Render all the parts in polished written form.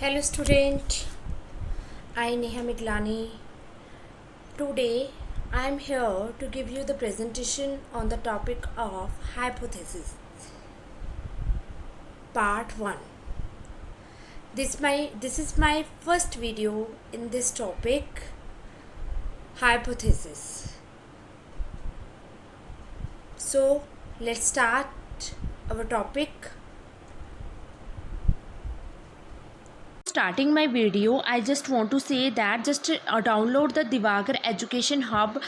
Hello student, I Neha Miglani. Today I am here to give you the presentation on the topic of hypothesis. Part 1. This is my first video in this topic, hypothesis. So let's start our topic. Starting my video, I just want to say that just download the Divakar Education Hub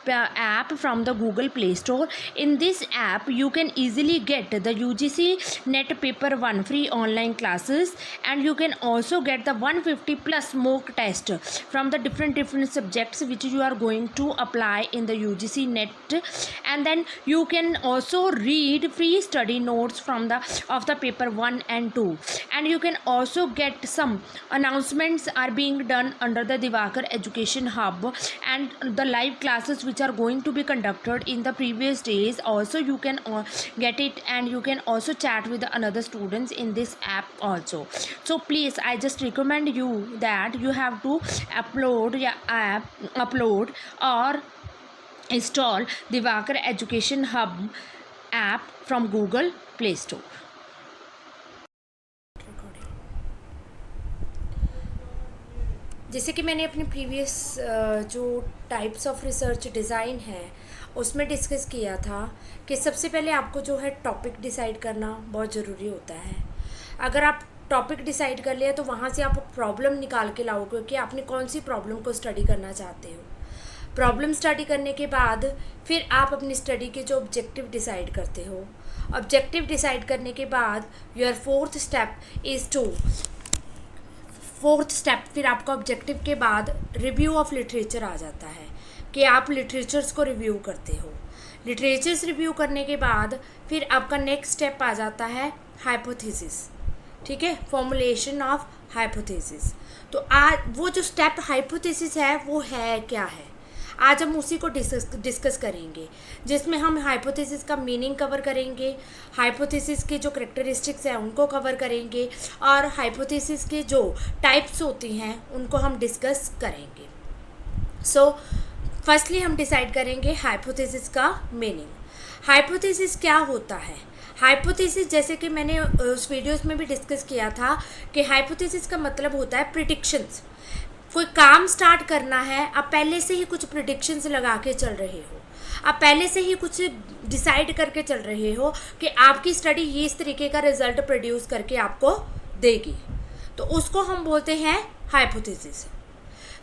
app from the Google Play Store. In this app you can easily get the UGC NET paper 1 free online classes, and you can also get the 150 plus mock test from the different subjects which you are going to apply in the UGC NET, and then you can also read free study notes from the paper 1 and 2, and you can also get some announcements are being done under the Divakar Education Hub, and the live classes which are going to be conducted in the previous days also you can get it, and you can also chat with the another students in this app also. So please, I just recommend you that you have to upload or install Divakar Education Hub app from Google Play Store. जैसे कि मैंने अपनी previous जो types of research design है उसमें discuss किया था कि सबसे पहले आपको जो है टॉपिक डिसाइड करना बहुत ज़रूरी होता है. अगर आप टॉपिक डिसाइड कर लिया तो वहाँ से आप प्रॉब्लम निकाल के लाओगे कि आपने कौन सी प्रॉब्लम को स्टडी करना चाहते हो. प्रॉब्लम स्टडी करने के बाद फिर आप अपनी स्टडी के जो ऑब्जेक्टिव डिसाइड करते हो. ऑब्जेक्टिव डिसाइड करने के बाद योर फोर्थ स्टेप फिर आपका ऑब्जेक्टिव के बाद रिव्यू ऑफ लिटरेचर आ जाता है कि आप लिटरेचर्स को रिव्यू करते हो. लिटरेचर्स रिव्यू करने के बाद फिर आपका नेक्स्ट स्टेप आ जाता है हाइपोथेसिस. ठीक है, फॉर्मुलेशन ऑफ हाइपोथेसिस. तो आज वो जो स्टेप हाइपोथेसिस है वो है क्या है, आज हम उसी को डिस्कस करेंगे, जिसमें हम हाइपोथेसिस का मीनिंग कवर करेंगे, हाइपोथेसिस के जो करेक्टरिस्टिक्स हैं उनको कवर करेंगे, और हाइपोथेसिस के जो टाइप्स होती हैं उनको हम डिस्कस करेंगे. सो फर्स्टली हम डिसाइड करेंगे हाइपोथेसिस का मीनिंग. हाइपोथेसिस क्या होता है? हाइपोथेसिस, जैसे कि मैंने उस वीडियोस में भी डिस्कस किया था कि हाइपोथेसिस का मतलब होता है प्रिडिक्शंस. कोई काम स्टार्ट करना है, आप पहले से ही कुछ प्रिडिक्शंस लगा के चल रहे हो, आप पहले से ही कुछ डिसाइड करके चल रहे हो कि आपकी स्टडी ये इस तरीके का रिजल्ट प्रोड्यूस करके आपको देगी, तो उसको हम बोलते हैं हाइपोथेसिस.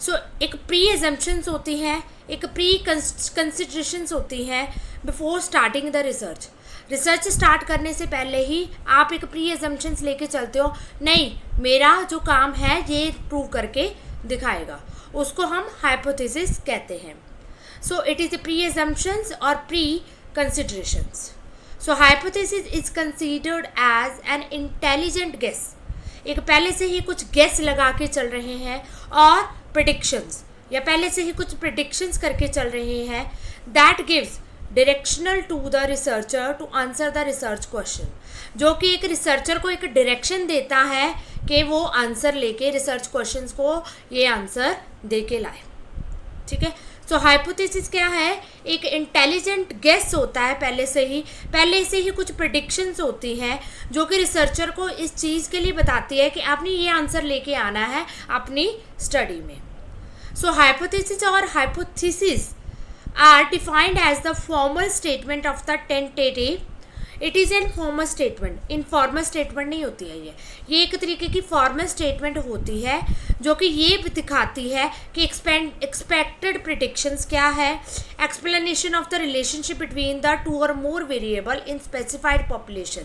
सो एक प्री एजम्पशंस होती हैं, एक प्री कंसिडरेशंस होती हैं before starting the research. Research start करने से पहले ही आप एक प्री एजम्पशंस लेके चलते हो, नहीं मेरा जो काम है ये प्रूव करके दिखाएगा, उसको हम हाइपोथेसिस कहते हैं. So it is pre assumptions और pre considerations. So hypothesis is considered as an intelligent guess. एक पहले से ही कुछ गेस लगा के चल रहे हैं, और प्रेडिक्शंस, या पहले से ही कुछ प्रेडिक्शंस करके चल रहे हैं, that gives directional to the researcher to answer the research question. जो कि एक रिसर्चर को एक डायरेक्शन देता है कि वो आंसर लेके रिसर्च क्वेश्चंस को ये आंसर दे के लाए. ठीक है, सो हाइपोथेसिस क्या है? एक इंटेलिजेंट गेस होता है, पहले से ही कुछ प्रेडिक्शंस होती हैं जो कि रिसर्चर को इस चीज़ के लिए बताती है कि आपने ये आंसर लेके आना है अपनी स्टडी में. सो हाइपोथेसिस और hypothesis are defined as the formal statement of the tentative. It is an formal statement. Informal statement नहीं होती है ये एक तरीके की formal statement होती है जो कि ये दिखाती है कि expected predictions क्या है, explanation of the relationship between the two or more variable in specified population,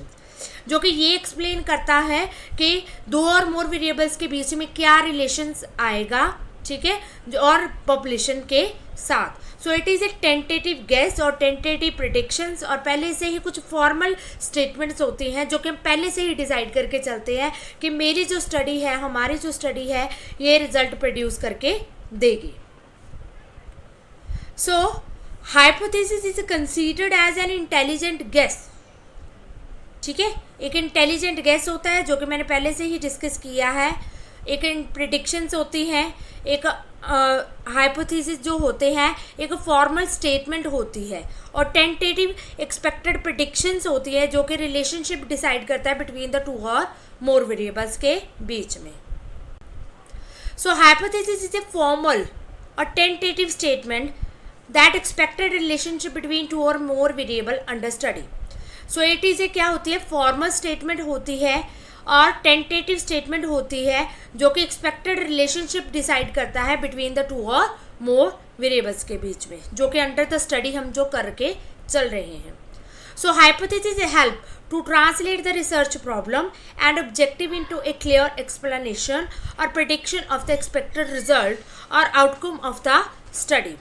जो कि ये एक्सप्लेन करता है कि दो और मोर वेरिएबल्स के बीच में क्या रिलेशंस आएगा. ठीक है, और पॉपुलेशन के साथ. So it is a tentative guess और टेंटेटिव प्रिडिक्शंस, और पहले से ही कुछ फॉर्मल स्टेटमेंट्स होती हैं जो कि हम पहले से ही डिसाइड करके चलते हैं कि मेरी जो स्टडी है, हमारी जो स्टडी है, ये रिजल्ट प्रोड्यूस करके देगी. So hypothesis is considered as an intelligent guess. ठीक है, एक इंटेलिजेंट गेस होता है जो कि मैंने पहले से ही डिस्कस किया है, एक प्रिडिक्शंस होती हैं, एक हाइपोथेसिस जो होते हैं, एक फॉर्मल स्टेटमेंट होती है, और टेंटेटिव एक्सपेक्टेड प्रिडिक्शंस होती है जो कि रिलेशनशिप डिसाइड करता है बिटवीन द 2 और मोर वेरिएबल्स के बीच में. So hypothesis is a formal और tentative statement that expected relationship between 2 और more variable under study. So it is a क्या होती है, फॉर्मल स्टेटमेंट होती है और टेंटेटिव स्टेटमेंट होती है जो कि एक्सपेक्टेड रिलेशनशिप डिसाइड करता है बिटवीन द 2 और मोर वेरिएबल्स के बीच में, जो कि अंडर द स्टडी हम जो करके चल रहे हैं. So hypothesis help to translate the research problem and objective into a clear explanation or prediction of the expected result or outcome of the study.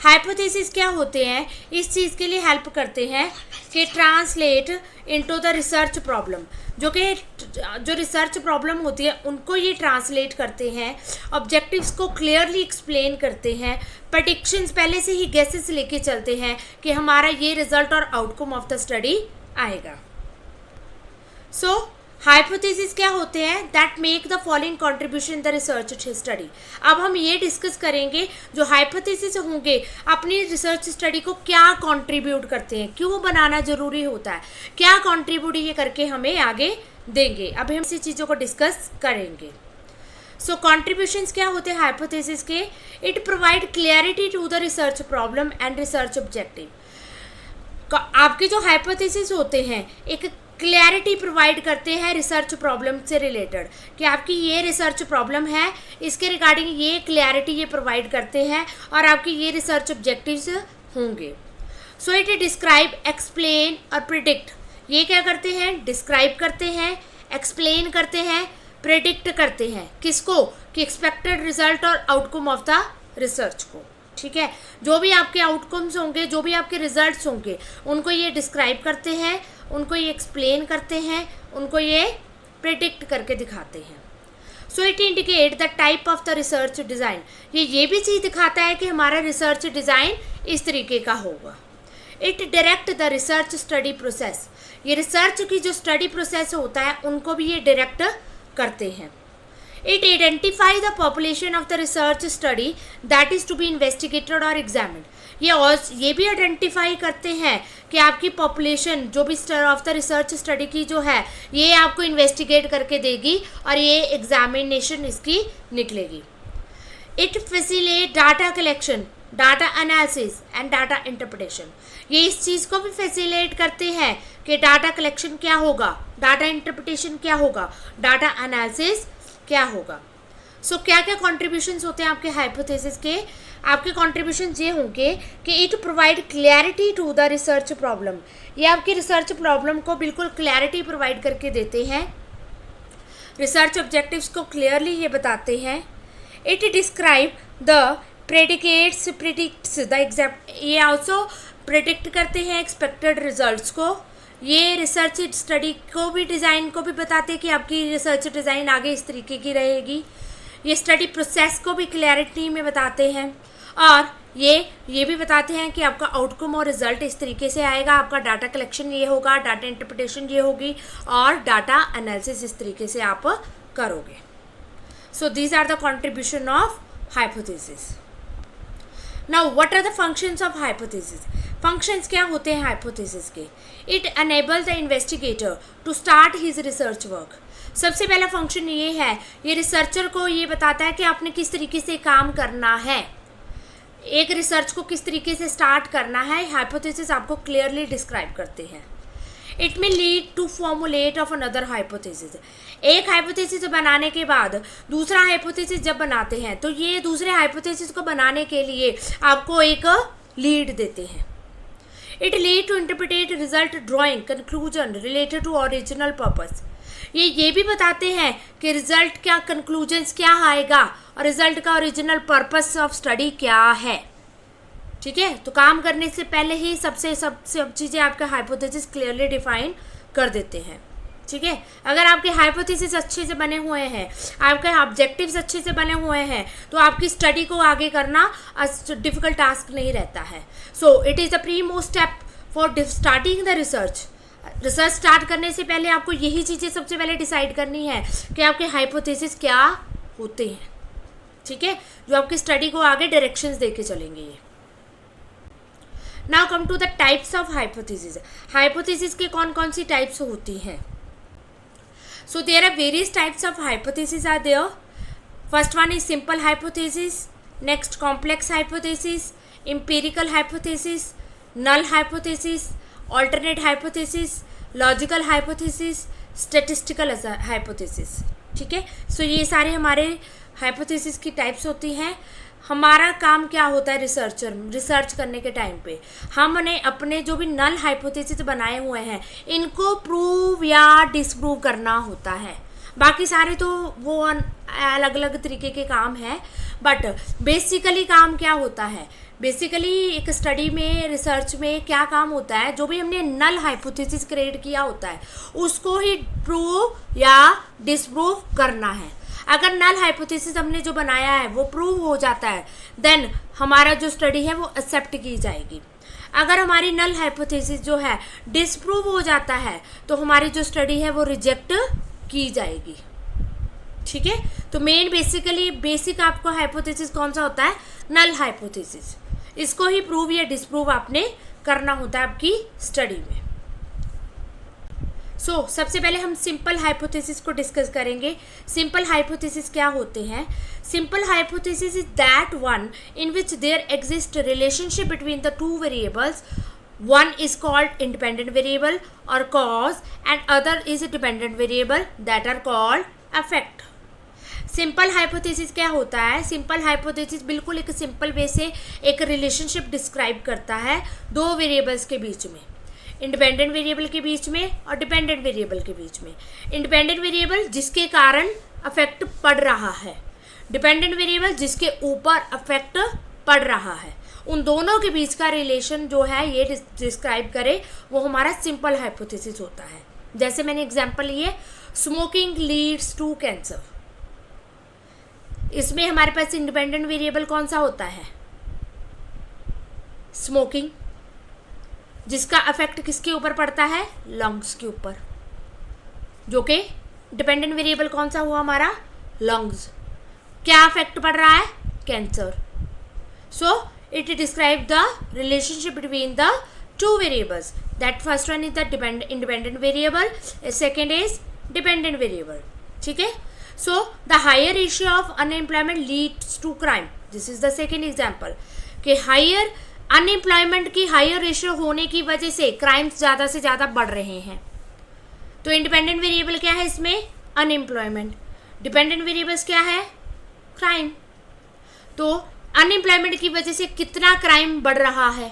Hypothesis क्या होते हैं, इस चीज़ के लिए हेल्प करते हैं कि translate into the research problem, जो रिसर्च प्रॉब्लम होती है उनको ये ट्रांसलेट करते हैं, ऑब्जेक्टिव्स को क्लियरली एक्सप्लेन करते हैं, प्रेडिक्शंस पहले से ही गेसेस लेके चलते हैं कि हमारा ये रिजल्ट और आउटकम ऑफ द स्टडी आएगा. सो हाइपोथेसिस क्या होते हैं, that make the following contribution the research study. अब हम ये डिस्कस करेंगे जो हाइपोथेसिस होंगे अपनी रिसर्च स्टडी को क्या कंट्रीब्यूट करते हैं, क्यों बनाना जरूरी होता है, क्या कंट्रीब्यूट ये करके हमें आगे देंगे. अब हम इसी चीज़ों को डिस्कस करेंगे. सो कंट्रीब्यूशंस क्या होते हैं हाइपोथेसिस के, it provide clarity to the research problem and research objective. आपके जो हाइपोथेसिस होते हैं एक क्लैरिटी प्रोवाइड करते हैं रिसर्च प्रॉब्लम से रिलेटेड, कि आपकी ये रिसर्च प्रॉब्लम है, इसके रिगार्डिंग ये क्लैरिटी ये प्रोवाइड करते हैं और आपके ये रिसर्च ऑब्जेक्टिव्स होंगे. सो इट डिस्क्राइब, एक्सप्लेन और प्रिडिक्ट. ये क्या करते हैं, डिस्क्राइब करते हैं, एक्सप्लेन करते हैं, प्रिडिक्ट करते हैं. किसको, कि एक्सपेक्टेड रिजल्ट और आउटकम ऑफ द रिसर्च को. ठीक है, जो भी आपके आउटकम्स होंगे, जो भी आपके रिजल्ट्स होंगे, उनको ये डिस्क्राइब करते हैं, उनको ये एक्सप्लेन करते हैं, उनको ये प्रेडिक्ट करके दिखाते हैं. So it indicate the type of the research design. ये भी चीज़ दिखाता है कि हमारा रिसर्च डिज़ाइन इस तरीके का होगा. It direct the research study process. ये रिसर्च की जो स्टडी प्रोसेस होता है उनको भी ये डायरेक्ट करते हैं. It identify the population of the research study that is to be investigated or examined. ये भी आइडेंटिफाई करते हैं कि आपकी पॉपुलेशन जो भी ऑफ द रिसर्च स्टडी की जो है ये आपको इन्वेस्टिगेट करके देगी और ये एग्जामिनेशन इसकी निकलेगी. It facilitate data collection, data analysis and data interpretation. ये इस चीज़ को भी फैसिलिटेट करते हैं कि डाटा कलेक्शन क्या होगा, डाटा इंटरप्रिटेशन क्या होगा, डाटा एनालिसिस क्या होगा. सो क्या क्या कॉन्ट्रीब्यूशंस होते हैं आपके हाइपोथेसिस के, आपके कॉन्ट्रीब्यूशन ये होंगे कि it provide clarity to the research problem. ये आपकी रिसर्च प्रॉब्लम को बिल्कुल क्लैरिटी प्रोवाइड करके देते हैं, रिसर्च ऑब्जेक्टिव्स को क्लियरली ये बताते हैं. It describe the predicates, predicts the exact. ये आल्सो प्रिडिक्ट करते हैं एक्सपेक्टेड रिजल्ट्स को. ये रिसर्च स्टडी को भी, डिज़ाइन को भी बताते हैं कि आपकी रिसर्च डिज़ाइन आगे इस तरीके की रहेगी. ये स्टडी प्रोसेस को भी क्लैरिटी में बताते हैं और ये भी बताते हैं कि आपका आउटकम और रिजल्ट इस तरीके से आएगा, आपका डाटा कलेक्शन ये होगा, डाटा इंटरप्रिटेशन ये होगी और डाटा एनालिसिस इस तरीके से आप करोगे. So these are the contribution of hypothesis. Now what are the functions of hypothesis. Functions क्या होते हैं हाइपोथेसिस के. It enable the investigator to start his research work. सबसे पहला फंक्शन ये है, ये रिसर्चर को ये बताता है कि आपने किस तरीके से काम करना है, एक रिसर्च को किस तरीके से स्टार्ट करना है. हाइपोथेसिस आपको क्लियरली डिस्क्राइब करते हैं. It may lead to formulate of another hypothesis. एक हाइपोथेसिस बनाने के बाद दूसरा हाइपोथेसिस जब बनाते हैं तो ये दूसरे हाइपोथेसिस को बनाने के लिए आपको एक लीड देते हैं. It lead to interpret result drawing conclusion related to original purpose. ये भी बताते हैं कि रिजल्ट क्या, कंक्लूजन्स क्या आएगा और रिजल्ट का ओरिजिनल पर्पस ऑफ स्टडी क्या है. ठीक है, तो काम करने से पहले ही सब चीज़ें आपके हाइपोथेसिस क्लियरली डिफाइन कर देते हैं. ठीक है, अगर आपके हाइपोथेसिस अच्छे से बने हुए हैं, आपके ऑब्जेक्टिव्स अच्छे से बने हुए हैं, तो आपकी स्टडी को आगे करना डिफिकल्ट टास्क नहीं रहता है. सो it is the pre most step for starting the research. Research start करने से पहले आपको यही चीज़ें सबसे पहले डिसाइड करनी है कि आपके हाइपोथेसिस क्या होते हैं, ठीक है, जो आपकी स्टडी को आगे डायरेक्शंस देके चलेंगे ये। Now come to the types of hypothesis. Hypothesis के कौन कौन सी टाइप्स होती हैं? So there are various types of hypothesis are there. First one is simple hypothesis, next complex hypothesis, empirical hypothesis, null hypothesis, alternate hypothesis, logical hypothesis, statistical hypothesis, ठीक है। सो ये सारे हमारे हाइपोथेसिस की टाइप्स होती हैं। हमारा काम क्या होता है रिसर्च करने के टाइम पे हमने अपने जो भी नल हाइपोथेसिस बनाए हुए हैं इनको प्रूव या डिसप्रूव करना होता है। बाकी सारे तो वो अलग अलग तरीके के काम हैं, बट बेसिकली काम क्या होता है, बेसिकली एक स्टडी में रिसर्च में क्या काम होता है, जो भी हमने नल हाइपोथेसिस क्रिएट किया होता है उसको ही प्रूव या डिसप्रूव करना है। अगर नल हाइपोथेसिस हमने जो बनाया है वो प्रूव हो जाता है देन हमारा जो स्टडी है वो एक्सेप्ट की जाएगी। अगर हमारी नल हाइपोथेसिस जो है डिसप्रूव हो जाता है तो हमारी जो स्टडी है वो रिजेक्ट की जाएगी, ठीक है। तो मेन बेसिक आपको हाइपोथेसिस कौन सा होता है, नल हाइपोथेसिस। इसको ही प्रूव या डिसप्रूव आपने करना होता है आपकी स्टडी में। सो सबसे पहले हम सिंपल हाइपोथेसिस को डिस्कस करेंगे। सिंपल हाइपोथेसिस क्या होते हैं? Simple hypothesis is that one in which there exist relationship between the two variables. One is called independent variable or cause and other is a dependent variable that are called effect. Simple hypothesis क्या होता है? Simple hypothesis बिल्कुल एक simple way से एक relationship describe करता है दो वेरिएबल्स के बीच में, इंडिपेंडेंट वेरिएबल के बीच में और डिपेंडेंट वेरिएबल के बीच में। इंडिपेंडेंट वेरिएबल जिसके कारण अफेक्ट पड़ रहा है, डिपेंडेंट वेरिएबल जिसके ऊपर अफेक्ट पड़ रहा है, उन दोनों के बीच का रिलेशन जो है ये डिस्क्राइब करे वो हमारा सिंपल हाइपोथेसिस होता है। जैसे मैंने एग्जांपल लिए, स्मोकिंग लीड्स टू कैंसर। इसमें हमारे पास इंडिपेंडेंट वेरिएबल कौन सा होता है? स्मोकिंग, जिसका अफेक्ट किसके ऊपर पड़ता है? लंग्स के ऊपर, जो कि डिपेंडेंट वेरिएबल कौन सा हुआ हमारा? लंग्स। क्या अफेक्ट पड़ रहा है? Cancer. So it describe the relationship between the two variables. That first one is the independent variable, second is dependent variable, ठीक है। So the higher ratio of unemployment leads to crime. This is the second example कि higher unemployment की higher ratio होने की वजह से crimes ज़्यादा से ज़्यादा बढ़ रहे हैं। तो independent variable क्या है इसमें? unemployment. dependent variables क्या है? crime. तो अनएम्प्लॉयमेंट की वजह से कितना क्राइम बढ़ रहा है।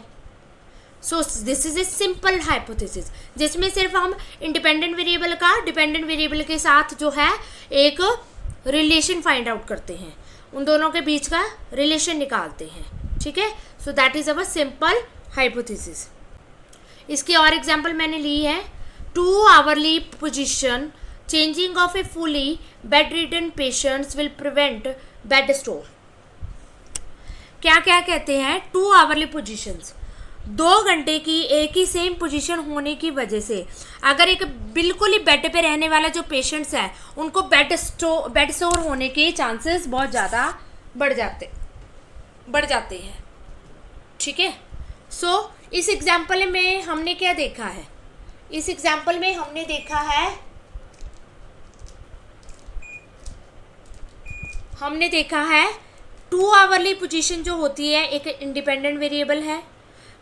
So this is a simple hypothesis जिसमें सिर्फ हम इंडिपेंडेंट वेरिएबल का डिपेंडेंट वेरिएबल के साथ जो है एक रिलेशन फाइंड आउट करते हैं, उन दोनों के बीच का रिलेशन निकालते हैं, ठीक है। So that is our simple hypothesis. इसकी और एग्जांपल मैंने ली है, 2 hourly position changing of A fully bed ridden patients will prevent bed store. क्या क्या कहते हैं? 2 hourly पोजीशंस, 2 घंटे की एक ही सेम पोजीशन होने की वजह से अगर एक बिल्कुल ही बेड पे रहने वाला जो पेशेंट्स है उनको बेड सोर होने के चांसेस बहुत ज़्यादा बढ़ जाते हैं, ठीक है। सो इस एग्जाम्पल में हमने क्या देखा है? इस एग्जाम्पल में हमने देखा है 2 hourly पोजीशन जो होती है एक इंडिपेंडेंट वेरिएबल है,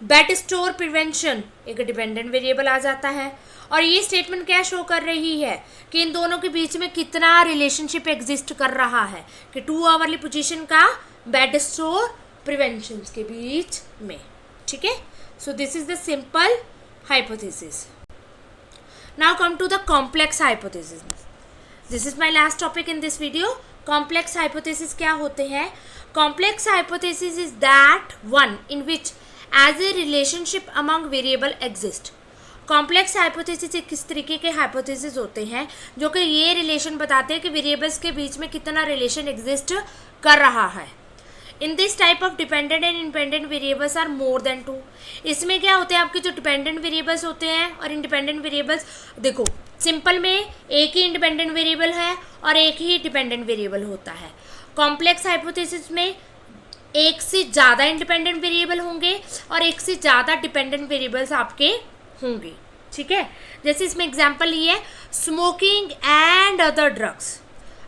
बेड स्टोर प्रिवेंशन एक डिपेंडेंट वेरिएबल आ जाता है। और ये स्टेटमेंट क्या शो कर रही है कि इन दोनों के बीच में कितना रिलेशनशिप एग्जिस्ट कर रहा है कि 2 hourly पोजीशन का बेड स्टोर प्रिवेंशन के बीच में, ठीक है। So this is the simple hypothesis. Now come to the complex hypothesis. This is my last topic in this video. Complex hypothesis क्या होते हैं? Complex hypothesis is that one in which as a relationship among variable exist. Complex hypothesis किस तरीके के hypothesis होते हैं जो कि ये रिलेशन बताते हैं कि वेरिएबल्स के बीच में कितना रिलेशन एग्जिस्ट कर रहा है। In this type of dependent and independent variables are more than 2। इसमें क्या होते हैं, आपके जो डिपेंडेंट वेरिएबल्स होते हैं और इंडिपेंडेंट वेरिएबल्स, देखो सिंपल में एक ही इंडिपेंडेंट वेरिएबल है और एक ही डिपेंडेंट वेरिएबल होता है। कॉम्प्लेक्स हाइपोथेसिस में एक से ज़्यादा इंडिपेंडेंट वेरिएबल होंगे और एक से ज़्यादा डिपेंडेंट वेरिएबल्स आपके होंगे, ठीक है। जैसे इसमें एग्जांपल ये है, स्मोकिंग एंड अदर ड्रग्स।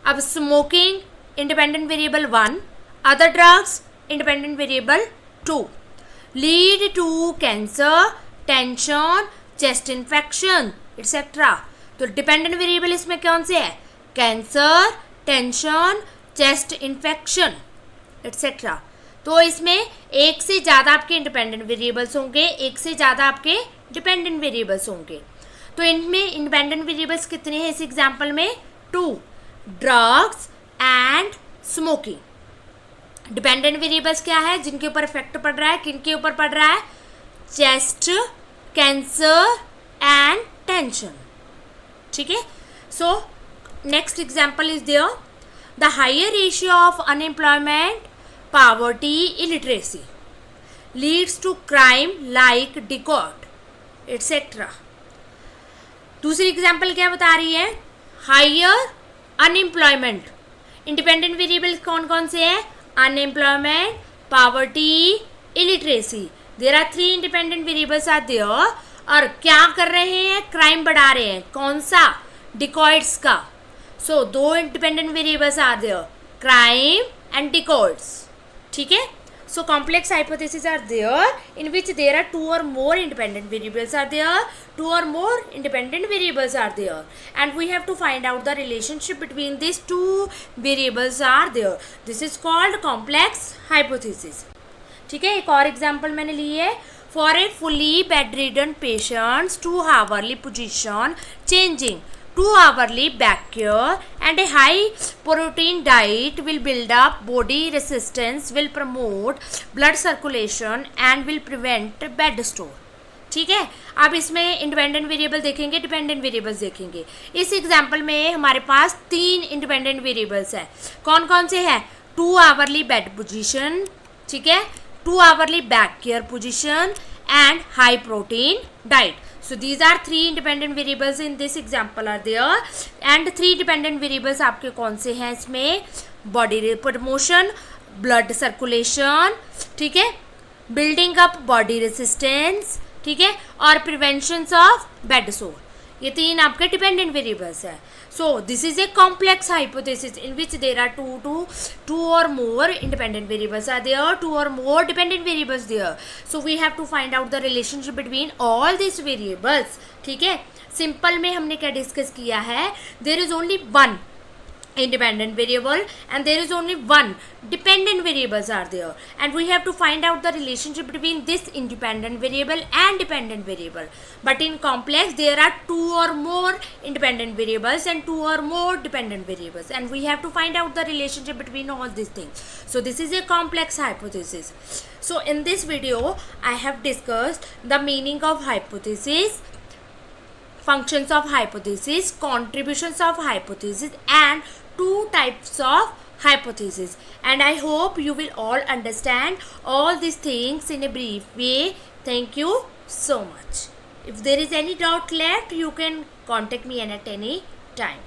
अब smoking independent variable 1, other drugs independent variable 2, lead to cancer, tension, chest infection etcetera. तो डिपेंडेंट वेरिएबल इसमें कौन से है, cancer, tension, chest infection etcetera. तो इसमें एक से ज़्यादा आपके इंडिपेंडेंट वेरिएबल्स होंगे, एक से ज़्यादा आपके डिपेंडेंट वेरिएबल्स होंगे। तो इनमें इंडिपेंडेंट वेरिएबल्स कितने हैं इस एग्जांपल में, 2, drugs and smoking. Dependent variables क्या है, जिनके ऊपर इफेक्ट पड़ रहा है, किनके ऊपर पड़ रहा है, चेस्ट, कैंसर एंड टेंशन, ठीक है। So next example is there, the higher ratio of unemployment, poverty, illiteracy leads to crime like dacoit etc. दूसरी एग्जाम्पल क्या बता रही है, हायर अनएम्प्लॉयमेंट। इंडिपेंडेंट वेरिएबल्स कौन कौन से हैं, unemployment, poverty, illiteracy. There are 3 independent variables are there और क्या कर रहे हैं, क्राइम बढ़ा रहे हैं, कौन सा, डिकॉइट्स का। So 2 independent variables are there, crime and dacoits, ठीक है। So complex hypothesis are there in which there are 2 or more independent variables are there, 2 or more independent variables are there, and we have to find out the relationship between these 2 variables are there. This is called complex hypothesis, ठीक है। एक और example मैंने ली है, for a fully bedridden patients 2 hourly position changing, 2 hourly back care and a high protein diet will build up body resistance, will promote blood circulation and will prevent bed store, ठीक है। अब इसमें independent variable देखेंगे, dependent variables देखेंगे। इस example में हमारे पास 3 independent variables है, कौन कौन से हैं, 2 hourly बेड पोजीशन, ठीक है, 2 hourly back care position and high protein diet. So these are 3 independent variables in this example are there, and 3 dependent variables आपके कौन से हैं इसमें, body promotion, blood circulation, ठीक है, building up body resistance, ठीक है, और preventions of bed sore। ये 3 आपके dependent variables है। So this is a complex hypothesis in which there are 2 or more independent variables are there, 2 or more dependent variables there. So we have to find out the relationship between all these variables, ठीक है। Simple में हमने क्या discuss किया है, there is only one independent variable and there is only one dependent variables are there, and we have to find out the relationship between this independent variable and dependent variable. But in complex there are 2 or more independent variables and 2 or more dependent variables, and we have to find out the relationship between all these things. So this is a complex hypothesis. So in this video I have discussed the meaning of hypothesis, functions of hypothesis, contributions of hypothesis, and 2 types of hypothesis, and I hope you will all understand all these things in a brief way. Thank you so much. If there is any doubt left, you can contact me at any time.